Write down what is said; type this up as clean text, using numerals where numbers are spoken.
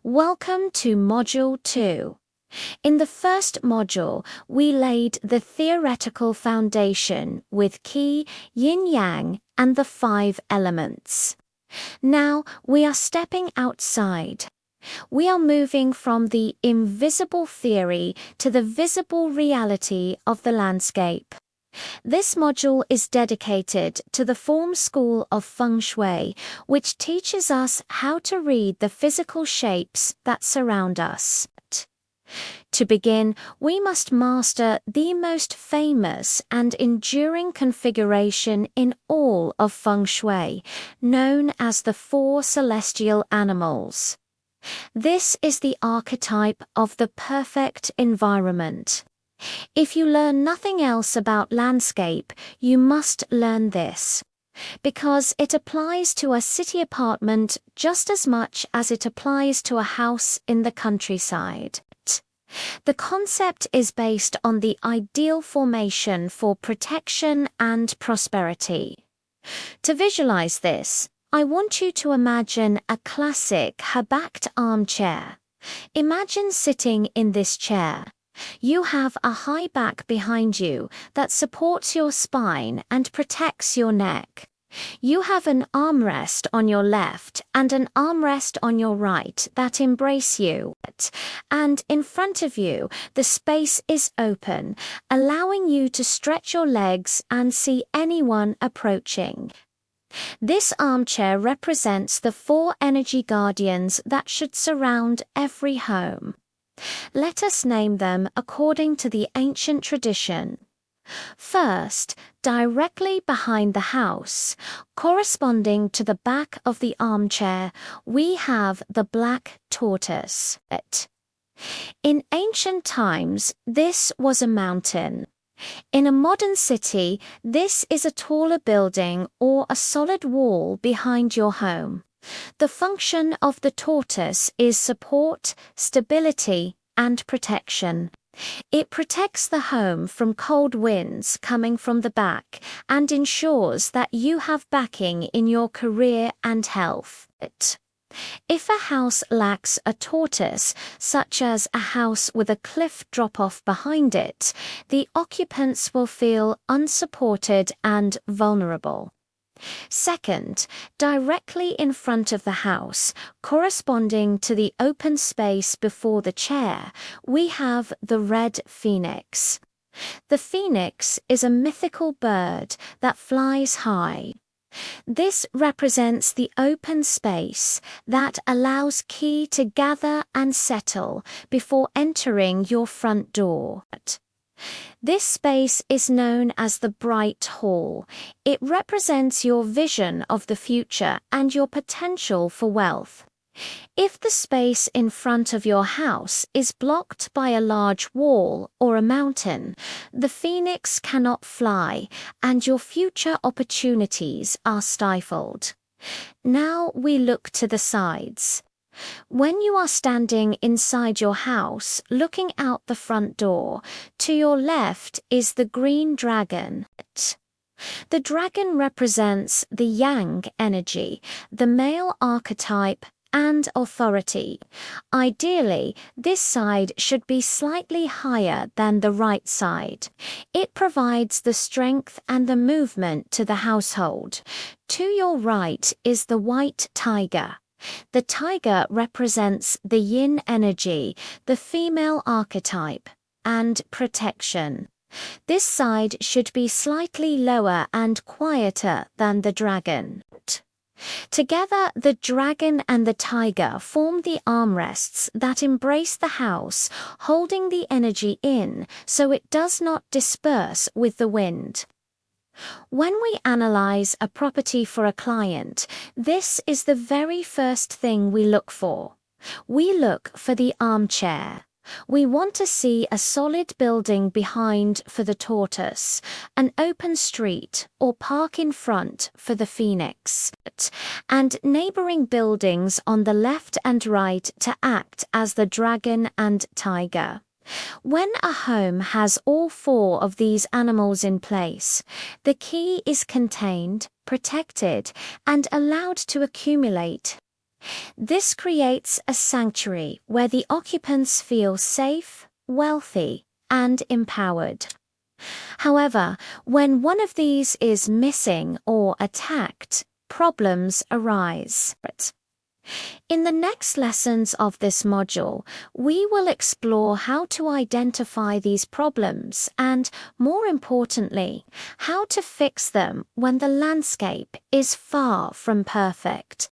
Welcome to Module 2. In the first module, we laid the theoretical foundation with Qi, Yin-Yang, and the 5 elements. Now we are stepping outside. We are moving from the invisible theory to the visible reality of the landscape. This module is dedicated to the form school of Feng Shui, which teaches us how to read the physical shapes that surround us. To begin, we must master the most famous and enduring configuration in all of Feng Shui, known as the 4 celestial animals. This is the archetype of the perfect environment. If you learn nothing else about landscape, you must learn this, because it applies to a city apartment just as much as it applies to a house in the countryside. The concept is based on the ideal formation for protection and prosperity. To visualize this, I want you to imagine a classic high-backed armchair. Imagine sitting in this chair. You have a high back behind you that supports your spine and protects your neck. You have an armrest on your left and an armrest on your right that embrace you, and in front of you, the space is open, allowing you to stretch your legs and see anyone approaching. This armchair represents the 4 energy guardians that should surround every home. Let us name them according to the ancient tradition. First, directly behind the house, corresponding to the back of the armchair, we have the black tortoise. In ancient times, this was a mountain. In a modern city, this is a taller building or a solid wall behind your home. The function of the tortoise is support, stability, and protection. It protects the home from cold winds coming from the back and ensures that you have backing in your career and health. If a house lacks a tortoise, such as a house with a cliff drop-off behind it, the occupants will feel unsupported and vulnerable. Second, directly in front of the house, corresponding to the open space before the chair, we have the red phoenix. The phoenix is a mythical bird that flies high. This represents the open space that allows Qi to gather and settle before entering your front door. This space is known as the Bright Hall. It represents your vision of the future and your potential for wealth. If the space in front of your house is blocked by a large wall or a mountain, the phoenix cannot fly and your future opportunities are stifled. Now we look to the sides. When you are standing inside your house, looking out the front door, to your left is the green dragon. The dragon represents the yang energy, the male archetype, and authority. Ideally, this side should be slightly higher than the right side. It provides the strength and the movement to the household. To your right is the white tiger. The tiger represents the yin energy, the female archetype, and protection. This side should be slightly lower and quieter than the dragon. Together, the dragon and the tiger form the armrests that embrace the house, holding the energy in so it does not disperse with the wind. When we analyze a property for a client, this is the very first thing we look for. We look for the armchair. We want to see a solid building behind for the tortoise, an open street or park in front for the phoenix, and neighboring buildings on the left and right to act as the dragon and tiger. When a home has all 4 of these animals in place, the Qi is contained, protected, and allowed to accumulate. This creates a sanctuary where the occupants feel safe, wealthy, and empowered. However, when one of these is missing or attacked, problems arise. In the next lessons of this module, we will explore how to identify these problems and, more importantly, how to fix them when the landscape is far from perfect.